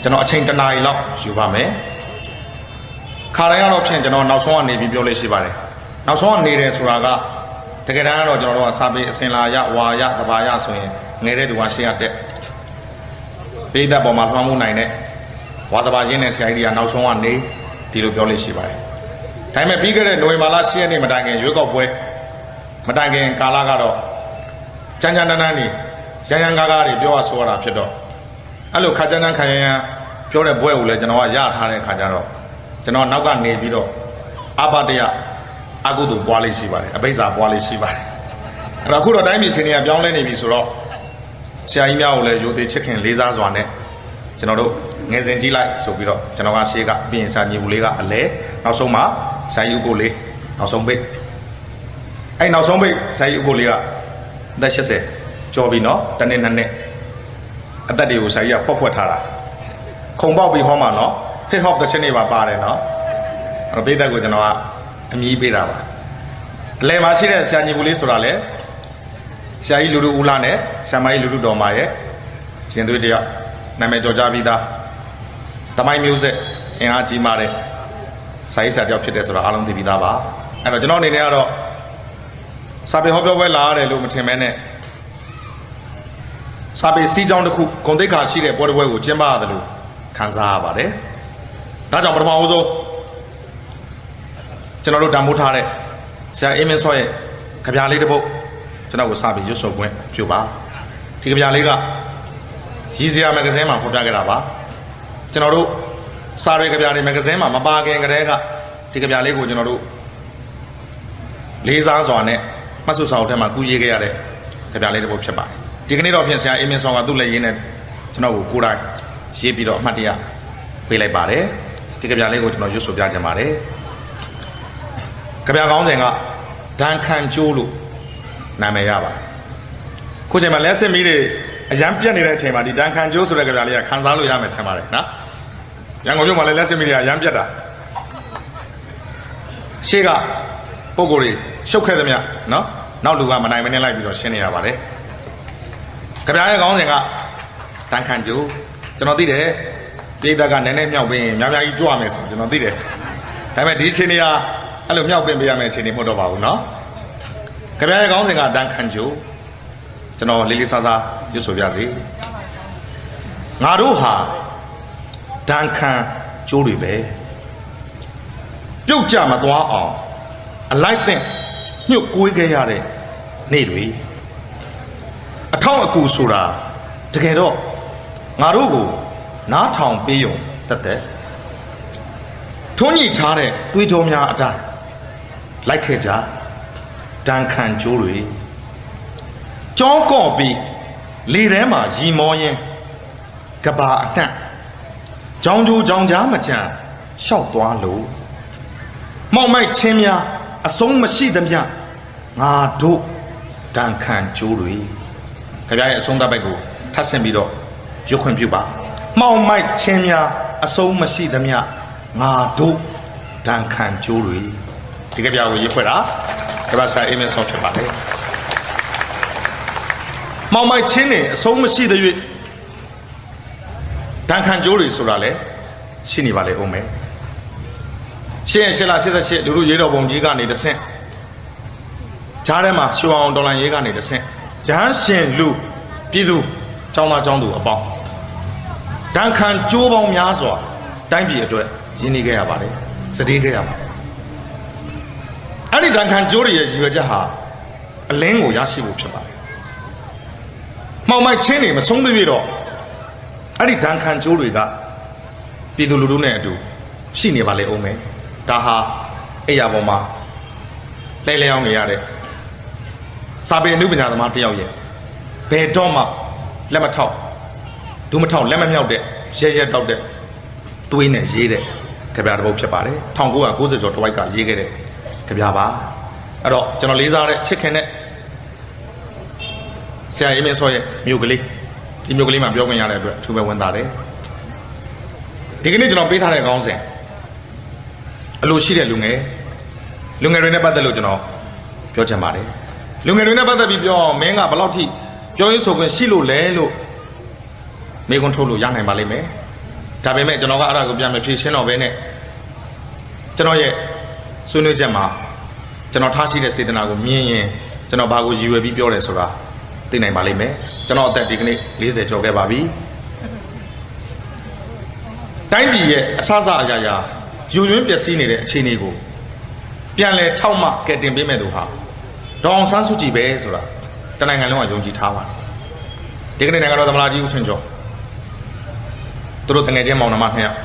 ကျွန်တော်အချိန်တနာရီလောက်ယူပါမယ်ခါတိုင်းကတော့ဖြင့်ကျွန်တော်နောက်ဆုံးကနေပြီးပြောလို့ရှိပါတယ်နောက်ဆုံးကနေတယ်ဆိုတာကတကယ်တမ်းကတော့ကျွန်တော်တို့ကစာပေအစဉ်လာရဝါရတဘာရဆိုရင်ငယ်တဲ့သူကရှေ့ရတဲ့ပိသက်ပေါ်မှာလွှမ်းမိုးနိုင်တဲ့ဝါတဘာရင်းနဲ့ဆရာကြီးကနောက်ဆုံးကနေဒီလိုပြောလို့ရှိပါတယ်ဒါပေမဲ့ပြီးခဲ့တဲ့နိုဝင်ဘာလ10ရက်နေ့မတိုင်ခင်ရွေးကောက်ပွဲမတိုင်ခင်ကာလကတော့ကြမ်းကြမ်းတမ်းတမ်းနေရန်ရန်ကားကားတွေပြောရဆိုရတာဖြစ်တော့အဲ့လိုခါကြမ်းတမ်းခါရန်ရန်ပြောတဲ့ဘွဲကိုလည်းကျွန်တော်ကရထားတဲ့ခါကျတော့ကျွန်တော်နောက်ကနေပြီးတော့အဘတရအကုသိုလ်ပွားလေးရှိပါတယ်အပိစ္ဆာပွားလေးရှိပါတယ်အဲ့တော့အခုတော့တိုင်းပြည်ချင်းတွေကပြောင်းလဲနေပြီဆိုတော့ဆရာကြီးများကိုလည်းရိုသေချစ်ခင်လေးစားစွာနဲ့ကျွန်တော်တို့ငယ်စဉ်ကြီးလိုက်ဆိုပြီးတော့ကျွန်တော်ကရှေ့ကပြင်စာညီဦးလေးကအလဲနောက်ဆုံးမှဆရာကြီးဦးကိုလေးနောက်ဆုံးပိတ်အဲ့နောက်ဆုံးပိတ်ဆရာကြီးဦးကိုလေးကအသက်80ကျော်ပြီနော်တစ်နှစ်နှစ်နှစ်အသက်တွေကိုဆရာကြီးကဖွက်ထားတာခုံပေါက်ပြီးဟောမှာနော်ဟစ်ဟော့တဲ့ချင်းတွေပါပါတယ်နော်အဲ့ပိတ်သက်ကိုကျွန်တော်ကအမြည်ပေးတာပါအလဲမှာရှိတဲ့ဆရာညီဦးလေးဆိုတာလေဆရာကြီးလူလူဦးလာနဲ့ဆရာမကြီးလူလူတော်မရဲ့ရှင်သွေးတယောက်နာမည်ကျော်ကြားပြီးသားတမိုင်းမျိုးဆက်အင်အားကြီးမားတဲ့စာရေးဆရာတယောက်ဖြစ်တယ်ဆိုတာအားလုံးသိပြီးသားပါအဲ့တော့ကျွန်တော်အနေနဲ့ကတော့စာပေဟောပြောပွဲလာရတယ်လို့မထင်မဲနဲ့စာပေစီးကြောင်းတစ်ခုဂုဏ်သိက္ခာရှိတဲ့ပွဲတစ်ပွဲကိုကျင်းပရတယ်လို့ခံစားရပါတယ်ဒါကြောင့်ပထမအဆုံးကျွန်တော်တို့တန်ဖိုးထားတဲ့ဆရာအေးမင်းစောရဲ့ကြပြလေးတစ်ပုဒ်ကျွန်တော်ကိုစာပေရွတ်ဆိုခွင့်ပြုပါဒီကြပြလေးကရည်စရာမဂ္ဂဇင်းမှာဖော်ပြခဲ့တာပါကျွန်တော်တို့စာရေးကြပြတွေမဂ္ဂဇင်းမှာမပါခင်ကတည်းကဒီကြပြလေးကိုကျွန်တော်တို့လေးစားစွာနဲ့မှတ်စုစာအုပ်ထဲမှာကူးရေးခဲ့ရတဲ့ကြပြလေးတစ်ပုဒ်ဖြစ်ပါတယ်ဒီကနေ့တော့ဖြင့်ဆရာအေးမင်းဆောင်ကသူ့လက်ရင်းနဲ့ကျွန်တော်ကိုကိုယ်တိုင်ရေးပြီးတော့အမှတ်တရပေးလိုက်ပါတယ်ဒီကြပြလေးကိုကျွန်တော်ရွတ်ဆိုပြချင်ပါတယ်ကြပြကောင်းစဉ်ကဒန်ခံကျိုးလို့နာမည်ရပါတယ်ခုချိန်မှာလက်စစ်မီးတွေအရန်ပြတ်နေတဲ့အချိန်မှာဒီဒန်ခံကျိုးဆိုတဲ့ကြပြလေးကခန်းစားလို့ရမယ်ထင်ပါတယ်နော်ရန်ကုန်မြို့မှာလည်းလက်စစ်မီးတွေအရန်ပြတ်တာရှေ့ကပုံကိုယ်တွေရှုပ်ခဲ့သမျှနော်နောက်လူကမနိုင်မနှင်းလိုက်ပြီးတော့ရှင်းနေရပါတယ်ကြပြရဲ့ကောင်းစဉ်ကဒန်ခံကျိုးကျွန်တော်သိတယ်ပြည်သက်ကနည်းနည်းမြောက်ပြီးများများကြီးကြွရမယ်ဆိုကျွန်တော်သိတယ်ဒါပေမဲ့ဒီအချိန်တွေကအဲ့လိုမြောက်ပင်ပေးရမယ့်အချိန်တွေမဟုတ်တော့ပါဘူးနော်ကြပြရဲ့ကောင်းစဉ်ကဒန်ခံကျိုးကျွန်တော်လေးလေးစားစားရွတ်ဆိုပြစီငါတို့ဟာဒန်ခံကျိုးတွေပဲပြုတ်ကြမသွားအောင်အလိုက်တဲ့ညှို့ကိုးခဲ့ရတဲ့နေ့တွေအထောက်အကူဆိုတာတကယ်တော့ငါတို့ကိုနားထောင်ပေးုံတက်တဲ့ထုံးညှိထားတဲ့သွေးကြောများအတိုင်းလိုက်ခဲ့ကြဒန်ခံကျိုးတွေကြောင်းကော့ပြီးလေထဲမှာရီမောရင်းကဘာအနှံ့ကြောင်းကျိုးကြောင်းကြားမကြံရှောက်သွားလို့မောက်မိုက်ချင်းများအဆုံးမရှိသမျှငါတို့ဒန်ခံကျိုးတွေကြပြရဲ့အဆုံးသတ်ပိုက်ကိုထပ်ဆင့်ပြီးတော့ရွတ်ခွင့်ပြုပါမောက်မိုက်ချင်းများအဆုံးမရှိသမျှငါတို့ဒန်ခံကျိုးတွေဒီကြပြကိုရေးဖွဲ့တာကြပြစာအေးမင်းဆောင်ဖြစ်ပါတယ်မောင်မိုက်ချင်းနေအဆုံးမရှိတဲ့၍ဒန်ခံကျိုးတွေဆိုတာလေရှိနေပါလေဦးမယ်ရှင်းရှင်းလား88လူလူရေးတော်ပုံကြီးကနေတဆင့်ဂျားထဲမှာရွှေအောင်ဒေါ်လာရေးကနေတဆင့်ရဟန်းရှင်လူပြည်သူចောင်းသားចောင်းသူအပေါင်းဒန်ခံကျိုးပေါင်းများစွာတိုင်းပြည်အတွက်ရင်းနှီးခဲ့ရပါတယ်စတေးခဲ့ရပါတယ်အဲ့ဒီဒန်ခံကျိုးတွေရဲ့ရည်ရွယ်ချက်ဟာအလင်းကိုရရှိဖို့ဖြစ်ပါတယ်မောင်မိုက်ချင်းနေမဆုံးသေးတော့အဲ့ဒီဒန်ခံကျိုးတွေကပြည်သူလူထုနဲ့အတူရှိနေပါလေအောင်မယ်ဒါဟာအဲ့ရပေါ်မှာလဲလဲအောင်နေရတဲ့စာပေအနုပညာသမားတယောက်ရဲ့ဘယ်တော့မှလက်မထောက်ဒုမထောက်လက်မမြောက်တဲ့ရဲရဲတောက်တဲ့သွေးနဲ့ရေးတဲ့ကြပြတစ်ပုဒ်ဖြစ်ပါတယ်1990ကျော်တဝိုက်ကရေးခဲ့တဲ့ကြပြပါအဲ့တော့ကျွန်တော်လေးစားတဲ့ချစ်ခင်တဲ့ဆရာအေးမင်းစောရဲ့မြို့ကလေးဒီမြို့ကလေးမှာပြောခွင့်ရတဲ့အတွက်သူပဲဝန်တာတယ်ဒီကနေ့ကျွန်တော်ပေးထားတဲ့ခေါင်းစဉ်အလိုရှိတဲ့လူငယ်တွေနဲ့ပတ်သက်လို့ကျွန်တော်ပြောချင်ပါတယ်လူငယ်တွေနဲ့ပတ်သက်ပြီးပြောအောင်မင်းကဘယ်လောက်ထိပြောရင်းဆိုခွင့်ရှိလို့လဲလို့မေးခွန်းထုတ်လို့ရနိုင်ပါလိမ့်မယ် ဒါပေမဲ့ကျွန်တော်ကအဲ့ဒါကိုပြန်မဖြေရှင်းတော့ဘဲနဲ့ကျွန်တော်ရဲ့ဆွေးနွေးချက်မှာကျွန်တော်ထားရှိတဲ့စေတနာကိုမြင်ရင်ကျွန်တော်ဘာကိုရည်ရွယ်ပြီးပြောတယ်ဆိုတာသိနိုင်ပါလိမ့်မယ်ကျွန်တော်အသက်ဒီကနေ့40ကျော်ခဲ့ပါပြီတိုင်းပြည်ရဲ့အဆအဆအရာရာယူရင်းပျက်စီးနေတဲ့အခြေအနေကိုပြန်လဲထောက်မှကဲတင်ပေးမဲ့သူဟာဒေါအောင်ဆန်းစုကြည်ပဲဆိုတာတနိုင်ငံလုံးကယုံကြည်ထားပါတယ်ဒီကနေ့နိုင်ငံတော်သမ္မတကြီးဦးထင်ကျော်သူတို့တငယ်ချင်းမောင်နှမနှစ်ယောက်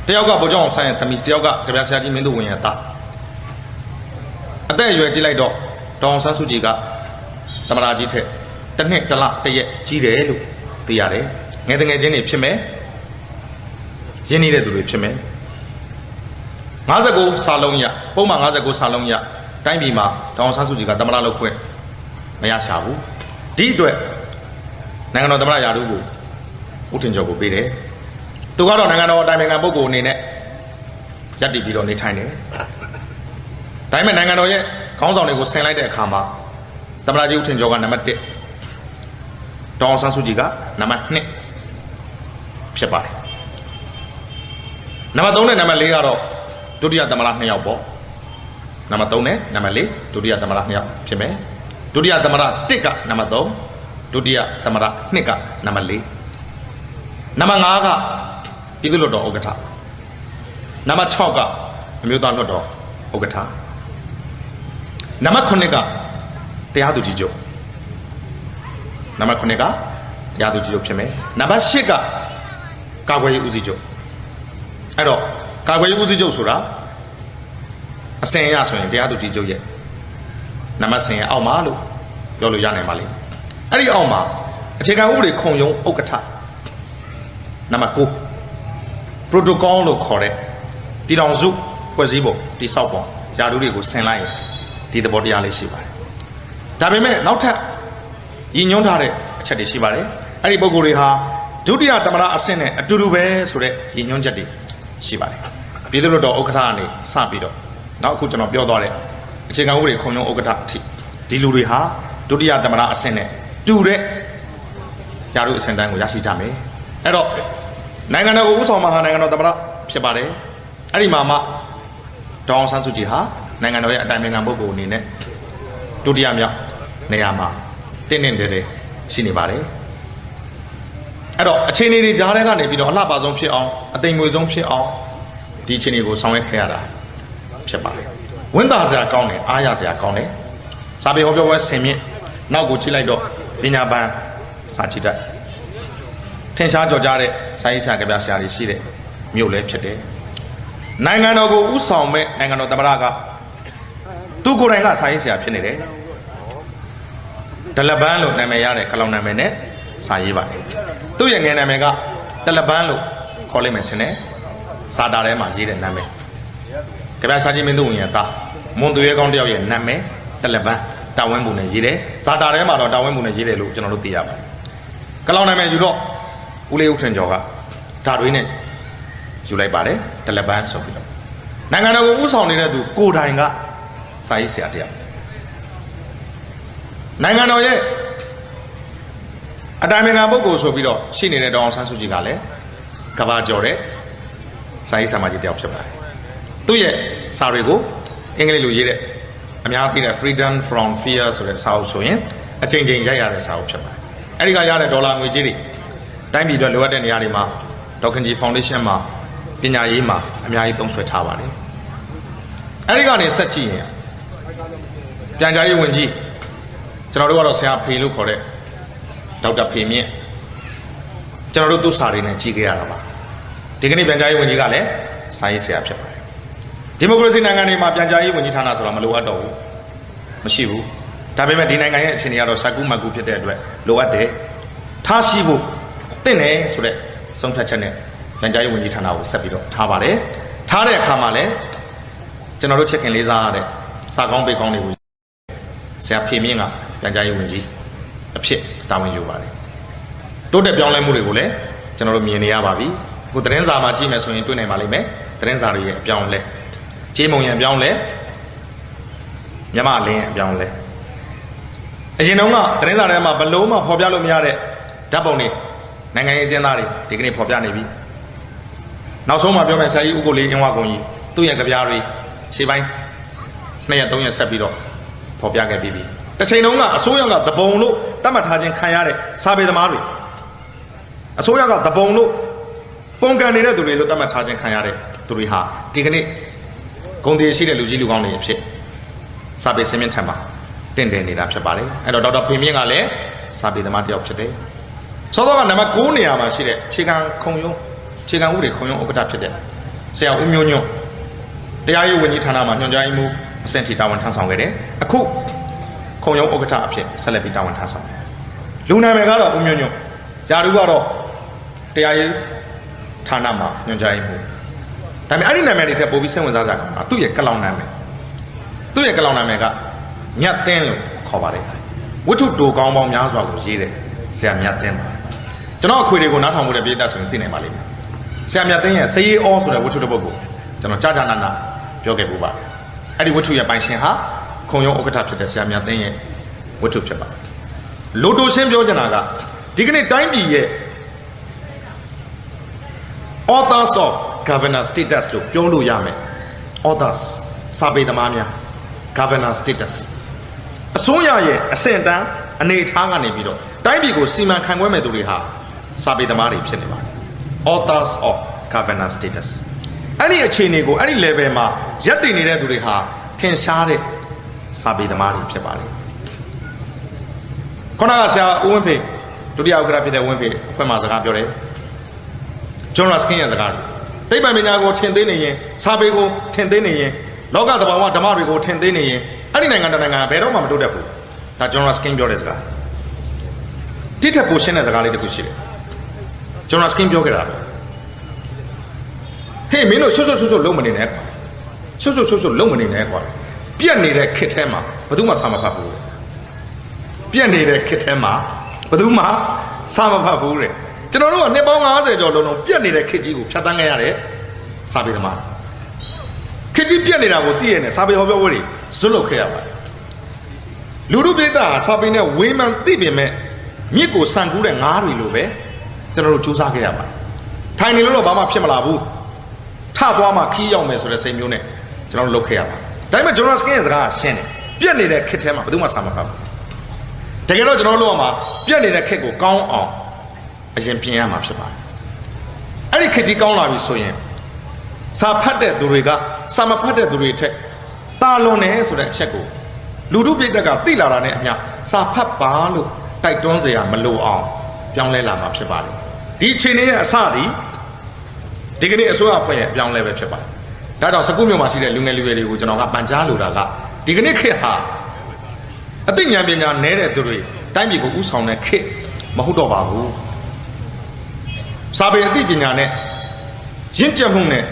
တယောက်ကဗိုလ်ချုပ်အောင်ဆန်းရဲ့သမီးတယောက်ကကြပြဆရာကြီးမင်းတို့ဝင်ရတာအသက်အရွယ်ကြီးလိုက်တော့ဒေါအောင်ဆန်းစုကြည်ကသမ္မတကြီးထက်တစ်နှစ်တစ်လတစ်ရက်ကြီးတယ်လို့သိရတယ်ငယ်တငယ်ချင်းတွေဖြစ်မယ်ရင်းနှီးတဲ့သူတွေဖြစ်မယ်59စာလုံးရပုံမှန်59စာလုံးရတိုင်းပြည်မှာဒေါအောင်ဆန်းစုကြည်ကသမ္မတလုပ်ခွင့်မရရှာဘူးဒီအတွက်နိုင်ငံတော်သမ္မတရာထူးကိုဦးထင်ကျော်ကိုပေးတယ်သူကတော့နိုင်ငံတော်အတိုင်ပင်ခံပုဂ္ဂိုလ်အနေနဲ့ရပ်တည်ပြီးတော့နေထိုင်တယ်ဒါပေမဲ့နိုင်ငံတော်ရဲ့ခေါင်းဆောင်တွေကိုဆင်လိုက်တဲ့အခါမှာသမ္မတကြီးဦးထင်ကျော်ကနံပါတ်1ဒေါအောင်ဆန်းစုကြည်ကနံပါတ်2ဖြစ်ပါတယ်နံပါတ်3နဲ့နံပါတ်4ကတော့ဒုတိယသမ္မတ2ယောက်ပေါ့နံပါတ်3နဲ့နံပါတ်4ဒုတိယသမ္မတ2ယောက်ဖြစ်မယ်ဒုတိယသမ္မတ1ကနံပါတ်3ဒုတိယသမ္မတ2ကနံပါတ်4နံပါတ်5ကပြည်သူ့လွှတ်တော်ဥက္ကဋ္ဌနံပါတ်6ကအမျိုးသားလွှတ်တော်ဥက္ကဋ္ဌနံပါတ်9ကတရားသူကြီးချုပ်နံပါတ်9ကတရားသူကြီးချုပ်ဖြစ်မယ်နံပါတ်10ကကာကွယ်ရေးဦးစီးချုပ်အဲ့တော့ကာကွယ်ရေးဦးစီးချုပ်ဆိုတာအစဉ်အရဆိုရင်တရားသူကြီးချုပ်ရဲ့နံပါတ်10ရဲ့အောက်မှာလို့ပြောလို့ရနိုင်ပါလိမ့်အဲ့ဒီအောက်မှာအခြေခံဥပဒေခုံရုံးဥက္ကဋ္ဌနံပါတ်9 protocol လို့ခေါ်တဲ့ပြည်ထောင်စုဖွဲ့စည်းပုံတိဆောက်ပုံယာတူတွေကိုဆင်လိုက်ရင်ဒီသဘောတရားလေးရှိပါတယ်ဒါပေမဲ့နောက်ထပ်ရည်ညွှန်းထားတဲ့အချက်တွေရှိပါတယ်အဲ့ဒီပုံကိုယ်တွေဟာဒုတိယသမ္မတအဆင့်နဲ့အတူတူပဲဆိုတဲ့ရည်ညွှန်းချက်တွေရှိပါတယ်ပြည်သူ့လွှတ်တော်ဥက္ကဋ္ဌကနေစပြီးတော့နောက်အခုကျွန်တော်ပြောသွားတဲ့အခြေခံဥပဒေခုံရုံးဥက္ကဋ္ဌအထိဒီလူတွေဟာဒုတိယသမ္မတအဆင့်နဲ့တူတဲ့ယာတူအဆင့်တိုင်းကိုရရှိကြမယ်အဲ့တော့နိုင်ငံတော်ကိုဥဆောင်မှာဟာနိုင်ငံတော်သမ္မတဖြစ်ပါတယ်အဲ့ဒီမှာမှဒေါအောင်ဆန်းစုကြည်ဟာနိုင်ငံတော်ရဲ့အတိုင်ပင်ခံပုဂ္ဂိုလ်အနေနဲ့ဒုတိယမြောက်နေရာမှာတင်းတင်းတဲတဲရှိနေပါတယ်အဲ့တော့အခြေအနေတွေကြားထဲကနေပြီးတော့အလှပဆုံးဖြစ်အောင်အသိမ်မွေဆုံးဖြစ်အောင်ဒီအခြေအနေကိုဆောင်ရွက်ခဲ့ရတာဖြစ်ပါတယ်ဝင်းသာစရာကောင်းတယ်အားရစရာကောင်းတယ်စာပေဟောပြောပွဲဆင်မြင့်နောက်ကိုကြည့်လိုက်တော့ပညာပန်းစာကြည့်တတ်ထင်ရှားကြော်ကြားတဲ့စာရေးဆရာကဗျာဆရာတွေရှိတဲ့မြို့လည်းဖြစ်တယ်နိုင်ငံတော်ကိုဥဆောင်မဲ့နိုင်ငံတော်သမ္မတကသူကိုယ်တိုင်ကစာရေးဆရာဖြစ်နေတယ်ဒလပန်းလို့နာမည်ရတဲ့ခလောင်နာမည်နဲ့စာရေးပါတယ်သူ့ရဲ့ငယ်နာမည်ကဒလပန်းလို့ခေါ်လိုက်မှထင်တယ်စာတာထဲမှာရေးတဲ့နာမည်ကဗျာစာကြီးမင်းတို့ဝင်ရတာမွန်သူရဲကောင်းတယောက်ရဲ့နာမည်ဒလပန်းတာဝင်းမှုနဲ့ရေးတယ်စာတာထဲမှာတော့တာဝင်းမှုနဲ့ရေးတယ်လို့ကျွန်တော်တို့သိရပါတယ်ခလောင်နာမည်ယူတော့ဦးလေးဦးထင်ကျော်ကဓာတ်တွေနဲ့ယူလိုက်ပါတယ်ဒလပန်းဆိုပြီးတော့နိုင်ငံတော်ကိုဥဆောင်နေတဲ့သူကိုတိုင်ကစာရေးဆရာတယောက်နိုင်ငံတော်ရဲ့အတိုင်ပင်ခံပုဂ္ဂိုလ်ဆိုပြီးတော့ရှိနေတဲ့ဒေါအောင်ဆန်းစုကြည်ကလည်းကဘာကျော်တဲ့စာရေးဆရာမကြီးတယောက်ဖြစ်ပါတယ်သူ့ရဲ့စာတွေကိုအင်္ဂလိပ်လိုရေးတဲ့အများသိတဲ့ Freedom from Fear ဆိုတဲ့စာအုပ်ဆိုရင်အချိန်ချင်းရိုက်ရတဲ့စာအုပ်ဖြစ်ပါတယ်အဲ့ဒီကရတဲ့ဒေါ်လာငွေကြေးတွေတိုင်းပြည်အတွက်လိုအပ်တဲ့နေရာတွေမှာဒေါခင်ကြီးဖောင်ဒေးရှင်းမှာပညာရေးမှာအများကြီးသုံးစွဲထားပါတယ်အဲ့ဒီကနေဆက်ကြည့်ရင်ပြန်ကြားရေးဝန်ကြီးကျွန်တော်တို့ကတော့ဆရာဖေလို့ခေါ်တဲ့ဒေါက်တာဖေမြင့်ကျွန်တော်တို့သူ့စာတွေနဲ့ကြည့်ခဲ့ရတာပါဒီကနေ့ပြန်ကြားရေးဝန်ကြီးကလည်းစာရေးဆရာဖြစ်ပါတယ်ဒီမိုကရေစီနိုင်ငံတွေမှာပြန်ကြားရေးဝန်ကြီးဌာနဆိုတာမလိုအပ်တော့ဘူးမရှိဘူးဒါပေမဲ့ဒီနိုင်ငံရဲ့အခြေအနေကတော့စကူးမကူဖြစ်တဲ့အတွက်လိုအပ်တယ်ထားရှိဖို့တင့်တယ်ဆိုတဲ့ဆုံးဖြတ်ချက်နဲ့ပြန်ကြားရေးဝန်ကြီးဌာနကိုဆက်ပြီးတော့ထားပါတယ်ထားတဲ့အခါမှာလည်းကျွန်တော်တို့ချက်ခင်လေးစားရတဲ့စာကောင်းပေကောင်းတွေကိုဆရာဖေမြင့်ကပြန်ကြားရေးဝန်ကြီးအဖြစ်တာဝန်ယူပါတယ်တိုးတက်ပြောင်းလဲမှုတွေကိုလည်းကျွန်တော်တို့မြင်နေရပါပြီအခုသတင်းစာမှာကြည့်မယ်ဆိုရင်တွေ့နိုင်ပါလိမ့်မယ်သတင်းစာတွေရဲ့အပြောင်းလဲကြေးမုံရံအပြောင်းလဲမြမလင်းအပြောင်းလဲအရင်တုန်းကသတင်းစာထဲမှာဘလို့မှဖော်ပြလို့မရတဲ့ဓာတ်ပုံတွေနိုင်ငံရေးအကျဉ်းသားတွေဒီကနေ့ဖော်ပြနေပြီ နောက်ဆုံးမှပြောမယ်ဆရာကြီးဥက္ကိုလေးအင်းဝကုံကြီးသူ့ရဲ့ကြပြားတွေရှေ့ပိုင်း2ရက်3ရက်ဆက်ပြီးတော့ဖော်ပြခဲ့ပြီးပြီတစ်ချိန်လုံးကအစိုးရကတပုံလို့တတ်မှတ်ထားခြင်းခံရတဲ့စာပေသမားတွေအစိုးရကတပုံလို့ပုံကန်နေတဲ့သူတွေလို့တတ်မှတ်ထားခြင်းခံရတဲ့သူတွေဟာဒီကနေ့ဂုဏ်တည်ရှိတဲ့လူကြီးလူကောင်းတွေအဖြစ်စာပေစင်မြင့်ထံမှာတင့်တယ်နေတာဖြစ်ပါတယ်အဲ့တော့ဒေါက်တာဖေမြင့်ကလည်းစာပေသမားတစ်ယောက်ဖြစ်တယ်စောစောကနံပါတ်9နေရာမှာရှိတဲ့ခြေခံခုံရုံးခြေခံဥပဒေခုံရုံးဥက္ကဋ္ဌဖြစ်တဲ့ဆရာဦးမျိုးညွန့်တရားရေးဝန်ကြီးဌာနမှာညွှန်ကြားရေးမှူးအဆင့်ထိတာဝန်ထမ်းဆောင်ခဲ့တယ်အခုခုံရုံးဥက္ကဋ္ဌအဖြစ်ဆက်လက်ပြီးတာဝန်ထမ်းဆောင်လူနာမည်ကတော့ဦးမျိုးညွန့်ယာရုကတော့တရားရေးဌာနမှာညွှန်ကြားရေးမှူးဒါပေမဲ့အဲ့ဒီနာမည်တွေထက်ပိုပြီးစိတ်ဝင်စားကြတာသူ့ရဲ့ကလောင်နာမည်သူ့ရဲ့ကလောင်နာမည်ကမြတ်သင်းလို့ခေါ်ပါတယ်ဝတ္ထုတိုကောင်းပေါင်းများစွာကိုရေးတဲ့ဆရာမြတ်သင်းပါကျွန်တော်အခွေတွေကိုနားထောင်မှုတဲ့ပြည်သက်ဆိုရင်သိနိုင်ပါလိမ့်မယ်ဆရာမြတ်သင်းရဲ့စရေးအောဆိုတဲ့ဝတ္ထုတစ်ပုဒ်ကိုကျွန်တော်ကြာနာပြောခဲ့ပူပါတယ်အဲ့ဒီဝတ္ထုရဲ့ပိုင်ရှင်ဟာခုံရုံးဥက္ကဋ္ဌဖြစ်တဲ့ဆရာမြတ်သင်းရဲ့ဝတ္ထုဖြစ်ပါတယ်လိုတိုရှင်းပြောချင်တာကဒီကနေ့တိုင်းပြည်ရဲ့ authors of governor status လို့ပြောလို့ရမယ် authors စာပေသမားများ governor status အစိုးရရဲ့အဆင့်တန်းအနေအထားကနေပြီးတော့တိုင်းပြည်ကိုစီမံခန့်ခွဲမဲ့သူတွေဟာစာပေသမားတွေဖြစ်နေပါတယ် authors of governor status အဲ့ဒီအခြေအနေကိုအဲ့ဒီ level မှာရပ်တည်နေတဲ့သူတွေဟာထင်ရှားတဲ့စာပေသမားတွေဖြစ်ပါတယ်ခေါင်းကဆရာဦးဝင်းဖေဒုတိယဥက္ကဋ္ဌဖြစ်တဲ့ဝင်းဖေအဖွဲ့မှာစကားပြောတယ်ဂျွန်ရစကင်းရဲ့စကားတွေသိပ္ပံပညာကိုထင်သိနေရင်စာပေကိုထင်သိနေရင်လောကသဘာဝဓမ္မတွေကိုထင်သိနေရင်အဲ့ဒီနိုင်ငံတစ်နိုင်ငံဘယ်တော့မှမတိုးတက်ဘူးဒါဂျွန်ရစကင်းပြောတဲ့စကားတိထက်ပိုရှင်းတဲ့စကားလေးတစ်ခုရှိတယ်ဂျွန်ရစကင်းပြောခဲ့တာပဲဟေးမင်းတို့ဆွတ်လုံးမနေနဲ့ကွာဆွတ်လုံးမနေနဲ့ကွာပြက်နေတဲ့ခစ်ထဲမှာဘယ်သူမှစာမဖတ်ဘူးပြက်နေတဲ့ခစ်ထဲမှာဘယ်သူမှစာမဖတ်ဘူးတဲ့ကျွန်တော်တို့ကနှစ်ပေါင်း90ကျော်လုံးပြက်နေတဲ့ခစ်ကြီးကိုဖြတ်တန်းခဲ့ရတဲ့စာပေသမားခစ်ကြီးပြက်နေတာကိုသိရတဲ့စာပေဟောပြောပွဲတွေဇွတ်လုပ်ခဲ့ရပါတယ်လူတို့ပြည်သားစာပေနဲ့ဝေးမှန်သိပေမဲ့မြစ်ကိုဆန်ကူးတဲ့ငါးတွေလိုပဲကျွန်တော်တို့စူးစမ်းခဲ့ရပါတယ်ထိုင်နေလို့တော့ဘာမှဖြစ်မလာဘူးထသွားမှခီးရောက်မယ်ဆိုတဲ့စိတ်မျိုးနဲ့ကျွန်တော်တို့လုပ်ခဲ့ရပါတယ်ဒါပေမဲ့ဂျွန်ရစကင်းရဲ့စကားကရှင်းတယ်ပြက်နေတဲ့ခစ်ထဲမှာဘယ်သူမှစာမဖတ်ဘူးတကယ်တော့ကျွန်တော်တို့ကမှပြက်နေတဲ့ခစ်ကိုကောင်းအောင်အရင်ပြင်ရမှာဖြစ်ပါတယ်အဲ့ဒီခစ်ကြီးကောင်းလာပြီဆိုရင်စာဖတ်တဲ့သူတွေကစာမဖတ်တဲ့သူတွေထက်တာလွန်တယ်ဆိုတဲ့အချက်ကိုလူထုပြည်သက်ကသိလာတာနဲ့အမျှစာဖတ်ပါလို့တိုက်တွန်းစရာမလိုအောင်ပြောင်းလဲလာမှာဖြစ်ပါတယ်ဒီအခြေအနေရဲ့အစသည်ဒီကနေ့အစိုးရအဖွဲ့ရဲ့အပြောင်းလဲပဲဖြစ်ပါတယ်ဒါကြောင့်စကုမြို့မှာရှိတဲ့လူငယ်လူရွယ်တွေကိုကျွန်တော်ကပန်ကြားလိုတာကဒီကနေ့ခေတ်ဟာအသိဉာဏ်ပညာနည်းတဲ့သူတွေတိုင်းပြည်ကိုဥဆောင်တဲ့ခေတ်မဟုတ်တော့ပါဘူးစာပေအသိပညာနဲ့ရင့်ကျက်မှုနဲ့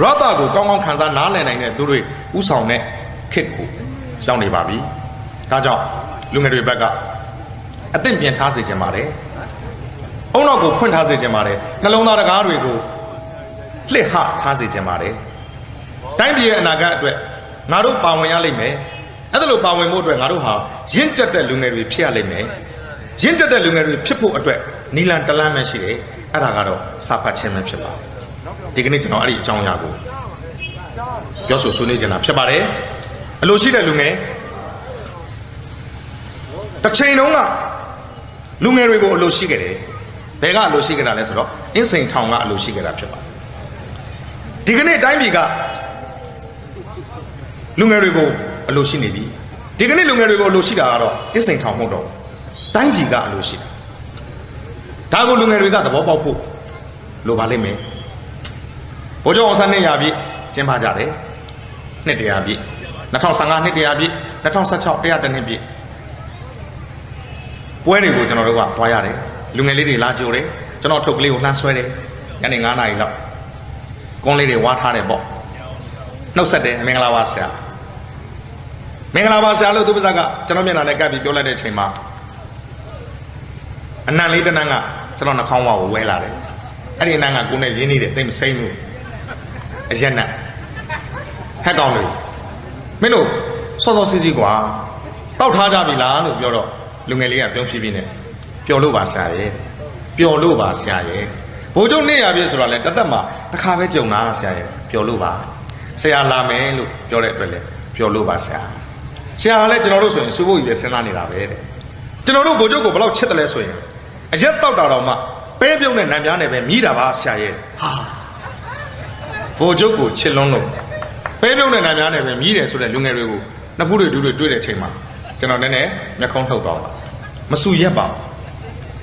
ရသကိုကောင်းကောင်းခံစားနားလည်နိုင်တဲ့သူတွေဥဆောင်တဲ့ခေတ်ကိုရောက်နေပါပြီဒါကြောင့်လူငယ်တွေဘက်ကအသင့်ပြင်ထားစေချင်ပါတယ်အုံနောက်ကိုဖွင့်ထားစေချင်ပါတယ်နှလုံးသားတကားတွေကိုလှစ်ဟထားစေချင်ပါတယ်တိုင်းပြည်ရဲ့အနာဂတ်အတွက်ငါတို့ပါဝင်ရလိမ့်မယ်အဲ့ဒါလိုပါဝင်ဖို့အတွက်ငါတို့ဟာရင့်ကျက်တဲ့လူငယ်တွေဖြစ်ရလိမ့်မယ်ရင့်ကျက်တဲ့လူငယ်တွေဖြစ်ဖို့အတွက်နီလန်တလန်းပဲရှိတယ်အဲ့ဒါကတော့စာဖတ်ခြင်းပဲဖြစ်ပါတယ်ဒီကနေ့ကျွန်တော်အဲ့ဒီအကြောင်းအရာကိုပြောဆိုဆွေးနွေးကြတာဖြစ်ပါတယ်အလိုရှိတဲ့လူငယ်တစ်ချိန်လုံးကလူငယ်တွေကိုအလိုရှိခဲ့တယ်ဘယ်ကအလိုရှိခဲ့တာလဲဆိုတော့အင်းစိန်ထောင်ကအလိုရှိခဲ့တာဖြစ်ပါတယ်ဒီကနေ့တိုင်းပြည်ကလူငယ်တွေကိုအလိုရှိနေပြီဒီကနေ့လူငယ်တွေကိုအလိုရှိတာကတော့အင်းစိန်ထောင်မဟုတ်တော့တိုင်းပြည်ကအလိုရှိတာဒါကိုလူငယ်တွေကသဘောပေါက်ဖို့လိုပါလိမ့်မယ်ဗိုလ်ချုပ်အောင်ဆန်းနှစ်ရာပြည့်ကျင်းပကြတယ်နှစ်တရာပြည့်2015နှစ်တရာပြည့်2016တရားတနှစ်ပြည့်ပွဲတွေကိုကျွန်တော်တို့ကသွားရတယ်လူငယ်လေးတွေလာကြိုတယ်ကျွန်တော်ထုတ်ကလေးကိုလှမ်းဆွဲတယ်ညနေ9:00 နာရီလောက်ကွန်လေးတွေဝါထားတယ်ပေါ့နှုတ်ဆက်တယ်မင်္ဂလာပါဆရာမင်္ဂလာပါဆရာလို့သူပါဇက်ကကျွန်တော်မျက်နှာနဲ့ကပ်ပြီးပြောလိုက်တဲ့အချိန်မှာအနံလေးတစ်နန်းကကျွန်တော်နှာခေါင်းဝါကိုဝဲလာတယ်အဲ့ဒီအနံကကိုယ်နဲ့ရင်းနေတယ်သိမစိမ့်ဘူးအရက်နဲ့ဟက်ကောင်လေးမင်းတို့စောစောစီးစီးကွာတောက်ထားကြပြီလားလို့ပြောတော့လူငယ်လေးကပြုံးဖြည်းဖြည်းနဲ့ပျော်လို့ပါဆရာရဲ့ပျော်လို့ပါဆရာရဲ့ဘ ဘိုးချုပ်နေရပြီဆိုတော့လေတသက်မှာတစ်ခါပဲကြုံတာဆရာရဲ့ပျော်လို့ပါဆရာလာမယ်လို့ပြောတဲ့အတွက်လေပျော်လို့ပါဆရာဆရာကလည်းကျွန်တော်တို့ဆိုရင်စူဖို့ကြီးပဲစဉ်းစားနေတာပဲတဲ့ကျွန်တော်တို့ဘိုးချုပ်ကိုဘယ်လောက်ချစ်တယ်လဲဆိုရင်အရက်တောက်တာတော့မှပဲပြုံးတဲ့နံပြားနဲ့ပဲမြည်တာပါဆရာရဲ့ဟာဘိုးချုပ်ကိုချစ်လွန်းလို့ပဲပြုံးတဲ့နံပြားနဲ့ပဲမြည်တယ်ဆိုတဲ့လူငယ်တွေကိုနှစ်ဖူးတွေဒူးတွေတွေ့တဲ့အချိန်မှာကျွန်တော်နည်းနည်းမျက်ခုံးထုတ်သွားပါမဆူရက်ပါ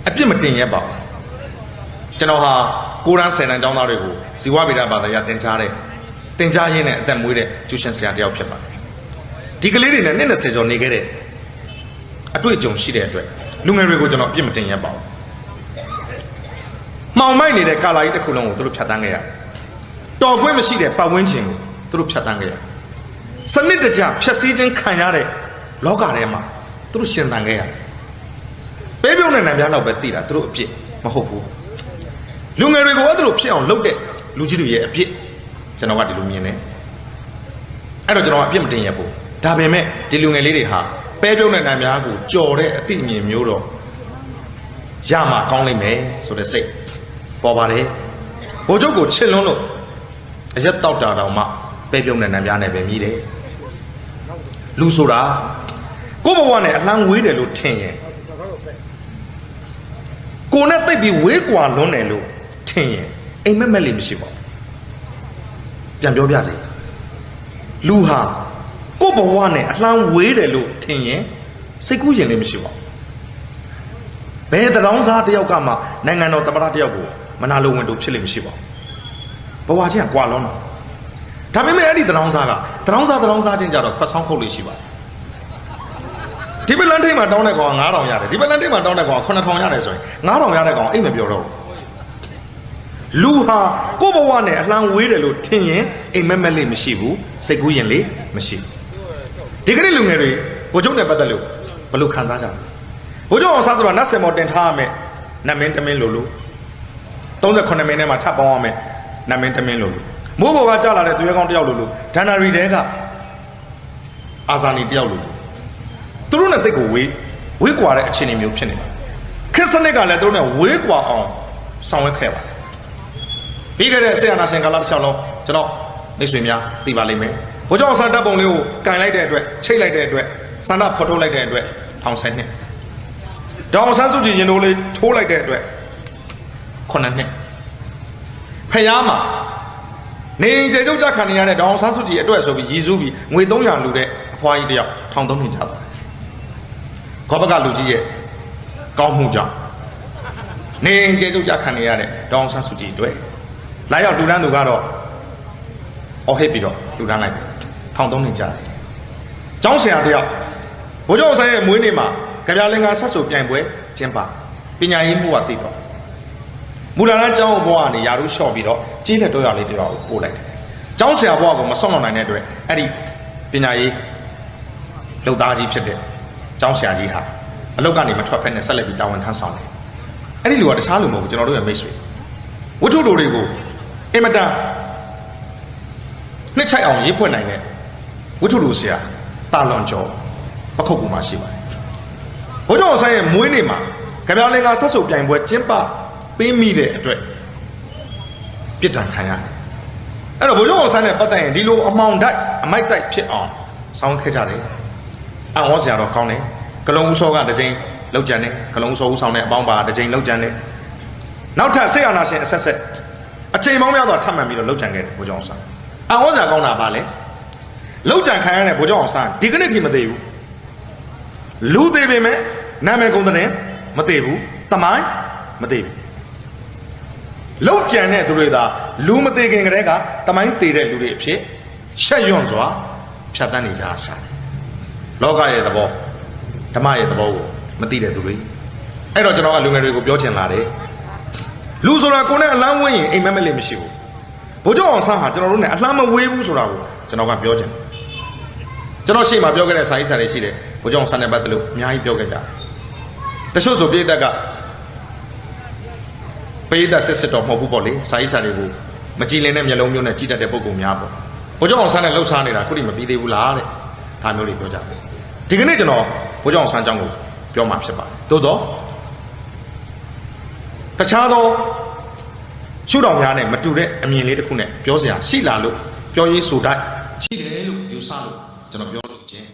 အပြစ်မတင်ရက်ပါကျွန်တော်ဟာကိုရန်10တန်းကျောင်းသားတွေကိုဇီဝဗေဒဘာသာရသင်ကြားတဲ့သင်ကြားရင်းနဲ့အသက်မွေးတဲ့ကျူရှင်ဆရာတယောက်ဖြစ်ပါတယ်ဒီကလေးတွေနဲ့နှစ်20ကျော်နေခဲ့တဲ့အတွေ့အကြုံရှိတဲ့အတွက်လူငယ်တွေကိုကျွန်တော်အပြစ်မတင်ရက်ပါဘူးမှောင်မိုက်နေတဲ့ကာလာကြီးတစ်ခုလုံးကိုသူတို့ဖြတ်တန်းခဲ့ရတယ်တော်ခွင့်မရှိတဲ့ပတ်ဝန်းကျင်ကိုသူတို့ဖြတ်တန်းခဲ့ရတယ်စနစ်တကျဖြတ်စည်းခြင်းခံရတဲ့လောကထဲမှာသူတို့ရှင်သန်ခဲ့ရတယ်ပေးပြုံးတဲ့နံပြားတော့ပဲသိတာသူတို့အပြစ်မဟုတ်ဘူးလူငယ်တွေကိုအဲ့ဒါလိုဖြစ်အောင်လုပ်တဲ့လူကြီးတွေရဲ့အပြစ်ကျွန်တော်ကဒီလိုမြင်တယ်အဲ့တော့ကျွန်တော်အပြစ်မတင်ရဘူးဒါပေမဲ့ဒီလူငယ်လေးတွေဟာပဲပြုံးတဲ့နံပြားကိုကြော်တဲ့အသိအမြင်မျိုးတော့ရမှာကောင်းလိမ့်မယ်ဆိုတဲ့စိတ်ပေါ်ပါတယ်ဘိုးချုပ်ကိုချစ်လွန်းလို့အရက်တောက်တာတောင်မှပဲပြုံးတဲ့နံပြားနဲ့ပဲမြည်တယ်လူဆိုတာကိုယ့်ဘဝနဲ့အလံဝေးတယ်လို့ထင်ရင်ကိုနဲ့တိတ်ပြီးဝေးကွာလွန်းတယ်လို့ထင်ရင်အိမ်မက်မက်လေးမရှိပါဘူးပြန်ပြောပြစေလူဟာကိုယ့်ဘဝနဲ့အလံဝေးတယ်လို့ထင်ရင်စိတ်ကူးရင်လည်းမရှိပါဘူးဘယ်တရောင်းစားတယောက်ကမှနိုင်ငံတော်သမ္မတတယောက်ကိုမနာလိုဝင်တို့ဖြစ်လိမ့်မရှိပါဘူးဘဝချင်းကကွာလွန်းတော့ဒါပေမဲ့အဲ့ဒီတရောင်းစားကတရောင်းစားချင်းကြတော့ဖတ်ဆောင်ခုတ်လေးရှိပါတယ်ဒီပလန်ထိတ်မှာတောင်းတဲ့ကောင်က9000ရတယ်ဒီပလန်ထိတ်မှာတောင်းတဲ့ကောင်က9000ရတယ်ဆိုရင်9000ရတဲ့ကောင်အိတ်မပြောတော့ဘူးလူဟာကိုယ့်ဘဝနဲ့အလံဝေးတယ်လို့ထင်ရင်အိမ်မက်မက်လေးမရှိဘူးစိတ်ကူးရင်လေးမရှိဘူးဒီကနေ့လူငယ်တွေဘိုးချုပ်နဲ့ပတ်သက်လို့ဘယ်လိုခံစားကြလဲဘိုးချုပ်အောင်စားဆိုတာနတ်စင်မော်တင်ထားရမယ်နတ်မင်းတမင်းလို့38မင်းထဲမှာထပ်ပေါင်းရမယ်နတ်မင်းတမင်းလို့မိုးဘော်ကကြာလာတဲ့သူရဲကောင်းတယောက်လို့ဒန်နာရီတဲကအာဇာနီတယောက်လို့သူတို့နဲ့တိတ်ကိုဝေးကွာတဲ့အခြေအနေမျိုးဖြစ်နေပါတယ်ခရစ်စနစ်ကလည်းသူတို့နဲ့ဝေးကွာအောင်ဆောင်ရွက်ခဲ့ပါတယ်ပြီးခဲ့တဲ့ဆရာနာရှင်ကာလတစ်လျှောက်လုံးကျွန်တော်မိတ်ဆွေများသိပါလိမ့်မယ်ဘိုးကျောင်းဆန်းတပ်ပုံလေးကိုကန်လိုက်တဲ့အတွက်ချိတ်လိုက်တဲ့အတွက်စန္ဒဖော်ထုတ်လိုက်တဲ့အတွက်10နှစ်ဒေါအောင်ဆန်းစုကြည်ရင်တို့လေးထိုးလိုက်တဲ့အတွက်9နှစ်ဖျားမှာနေကျေကျုပ်ကြခံနေရတဲ့ဒေါအောင်ဆန်းစုကြည်အတွက်ဆိုပြီးရည်စူးပြီးငွေ300လူတဲ့အဖွားကြီးတယောက်1300နှစ်ကြပါတယ်ခေါ်ဘက်ကလူကြီးရဲ့ကောင်းမှုကြောင့်နေကျေကျုပ်ကြခံနေရတဲ့ဒေါအောင်ဆန်းစုကြည်အတွက်လာရောက်လူတန်းသူကတော့အော်ဟစ်ပြီးတော့လူတန်းလိုက်1300နှစ်ကြာတယ်ကျောင်းဆရာတယောက်ဘိုးကျောင်းဆိုင်ရဲ့မွေးနေ့မှာကြပြလင်္ကာဆက်ဆူပြိုင်ပွဲကျင်းပပညာရေးမှုကသိတော့မူလာလန်းကျောင်းဘွားကနေယာရုလျှော့ပြီးတော့ကြီးလက်တော့ရလေးတယောက်ကိုပို့လိုက်တယ်ကျောင်းဆရာဘွားကမဆော့လောက်နိုင်တဲ့အတွက်အဲ့ဒီပညာရေးလှုပ်သားကြီးဖြစ်တဲ့ကျောင်းဆရာကြီးဟာအလုပ်ကနေမထွက်ဖက်နဲ့ဆက်လက်ပြီးတာဝန်ထမ်းဆောင်တယ်အဲ့ဒီလူကတခြားလူမဟုတ်ဘူးကျွန်တော်တို့ရဲ့မိတ်ဆွေဝတ္ထုတို့တွေကိုအင်မတန်နှစ်ချိုက်အောင်ရေးဖွင့်နိုင်တဲ့ဝတ္ထုတို့ဆရာတာလွန်ကျော်ပခုတ်ကူမှာရှိပါတယ်ဘိုးတော်ဆိုင်ရဲ့မွေးနေ့မှာကြပြလင်္ကာဆက်ဆူပြိုင်ပွဲကျင်းပပေးမိတဲ့အတွက်ပြစ်ဒဏ်ခံရတယ်အဲ့တော့ဘိုးတော်ဆိုင်နဲ့ပတ်သက်ရင်ဒီလိုအမောင်တိုက်အမိုက်တိုက်ဖြစ်အောင်ဆောင်းခဲ့ကြတယ်အံ့ဩစရာတော့ကောင်းတယ်ကလုံဦးစောကတစ်ကြိမ်လောက်ကြံတယ်ကလုံဦးစောဦးဆောင်တဲ့အပေါင်းပါတစ်ကြိမ်လောက်ကြံတယ်နောက်ထပ်ဆေးအာနာရှင်အဆက်ဆက်အချိန်ပေါင်းများစွာထပ်မှန်ပြီးတော့လောက်ကြံခဲ့တယ်ဘိုးကျောင်းအောင်ဆန်းအံ့ဩစရာကောင်းတာပါလေလောက်ကြံခံရတဲ့ဘိုးကျောင်းအောင်ဆန်းဒီကနေ့ထိမသေးဘူးလူသေးပေမဲ့နာမည်ကုန်တဲ့မသေးဘူးတမိုင်းမသေးဘူးလောက်ကြံတဲ့သူတွေသာလူမသေးခင်ကတည်းကတမိုင်းသေးတဲ့လူတွေအဖြစ်ရှက်ရွံ့စွာဖြတ်တန်းနေကြရှာတယ်လောကရဲ့သဘောဓမ္မရဲ့သဘောကိုမသိတဲ့သူတွေအဲ့တော့ကျွန်တော်ကလူငယ်တွေကိုပြောချင်လာတယ်လူဆိုတာကိုယ်နဲ့အလန်းဝင်းရင်အိမ်မက်မက်လေးမရှိဘူးဘိုးကျောင်းအောင်ဆန်းဟာကျွန်တော်တို့နဲ့အလှမ်းမဝေးဘူးဆိုတာကိုကျွန်တော်ကပြောချင်တယ်ကျွန်တော်ရှေ့မှာပြောခဲ့တဲ့စာရေးစာတွေရှိတယ်ဘိုးကျောင်းအောင်ဆန်းနဲ့ပတ်သက်လို့အများကြီးပြောခဲ့ကြတယ်တချို့ဆိုပြည်သက်ကပြည်သက်စစ်တော်မဟုတ်ဘူးပေါ့လေစာရေးစာတွေကိုမကြည်လင်တဲ့မျက်လုံးမျိုးနဲ့ကြည်တတ်တဲ့ပုံကောင်များပေါ့ဘိုးကျောင်းအောင်ဆန်းနဲ့လှုပ်ရှားနေတာခုထိမပြီးသေးဘူးလားတဲ့ဒါမျိုးတွေပြောကြတယ်ဒီကနေ့ကျွန်တော်ဘိုးကျောင်းအောင်ဆန်းအကြောင်းကိုပြောမှာဖြစ်ပါတယ်သို့တော့တခြားသော ရှုထောင့်များနဲ့မတူတဲ့အမြင်လေးတစ်ခုနဲ့ပြောစရာရှိလာလို့ပြောရေးဆိုတတ်ရှိတယ်လို့ယူဆလို့ကျွန်တော်ပြောလို့ခြင်း